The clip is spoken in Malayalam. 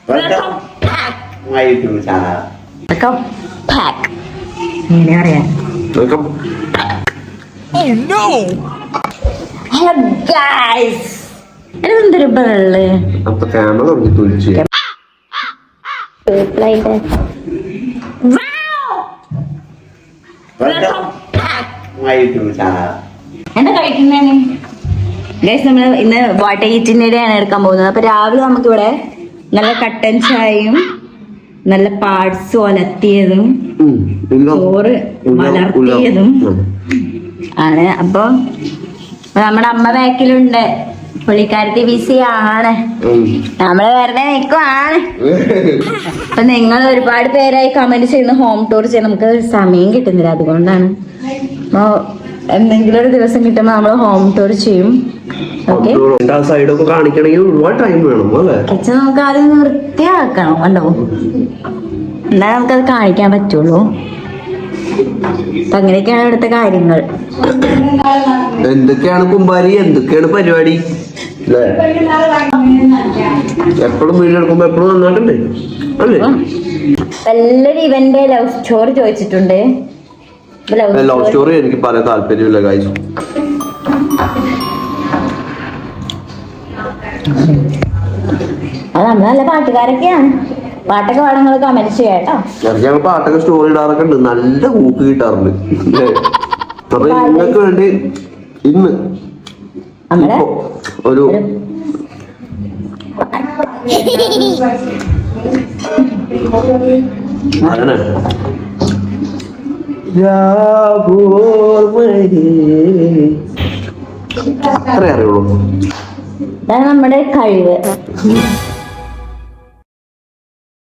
Welcome back. My YouTube channel. Welcome back. ഇങ്ങനെ പറയാം. Welcome. Oh no! Hello guys. എന്തൊരു ബള്ള്. അപ്പൊ ക്യാമറ തുടങ്ങി തുളിച്ച്. Welcome back. My YouTube channel. എന്താ കഴിക്കുന്നേ? ഗൈസ് നമ്മൾ ഇന്ന് വാട്ടർ ഈറ്റിനിടെയാണ് എടുക്കാൻ പോകുന്നത്. അപ്പൊ രാവിലെ നമുക്കിവിടെ നല്ല കട്ടൻ ചായയും നല്ല പാർട്സ് ഒലത്തിയതും ചോറ് വളർത്തിയതും ആണ്. അപ്പൊ നമ്മുടെ അമ്മ ബാക്കിലുണ്ട്, പുള്ളിക്കാരത്തി ബിസി ആണ്, നമ്മള് വെറുതെ നിൽക്കുവാണ്. അപ്പൊ നിങ്ങൾ ഒരുപാട് പേരായി കമന്റ് ചെയ്യുന്ന ഹോം ടൂർ ചെയ്യാൻ നമുക്ക് സമയം കിട്ടുന്നില്ല, അതുകൊണ്ടാണ്. അപ്പൊ എന്തെങ്കിലും ഒരു ദിവസം കിട്ടുമ്പോ നമ്മള് ഹോം ടൂർ ചെയ്യും. ഓക്കെ, സൈഡൊക്കെ കാണിക്കണമെങ്കിൽ ഒരുപാട് ടൈം വേണം അല്ലേ? കിച്ചൺ നമുക്ക് ആദ്യം വൃത്തിയാക്കണം, കണ്ടോ, എന്നാലും നമുക്കത് കാണിക്കാൻ പറ്റുള്ളൂ. അപ്പൊ അങ്ങനെയൊക്കെയാണ് ഇവിടുത്തെ കാര്യങ്ങൾ. എന്തൊക്കെയാണ് കുമ്പാരി, എന്തൊക്കെയാണ് പരിപാടി? എപ്പോഴും വീഡിയോ എടുക്കുമ്പോ എപ്പോഴും നന്നാക്കണ്ടേ അല്ലേ? എല്ലാരും ഇവന്റെ ലവ് സ്റ്റോറി ചോദിച്ചിട്ടുണ്ട്. ലവ് സ്റ്റോറി എനിക്ക് പറയാൻ താല്പര്യമില്ല ഗൈസ്. അത് നമ്മൾ നല്ല പാട്ടുകാരൊക്കെയാണ്, പാട്ടൊക്കെ പാടങ്ങൾ കമന്റ് ചെയ്യാട്ടോ. ഞങ്ങൾ പാട്ടൊക്കെ സ്റ്റോറി ഇടാറൊക്കെ ഉണ്ട്, നല്ല ഊക്ക് കിട്ടാറുണ്ട്. അപ്പൊ നിങ്ങൾക്ക് വേണ്ടി ഇന്ന് ഒരു അത്രേ അറിയുള്ളൂ. ഇതാണ് നമ്മുടെ കഴിവ്.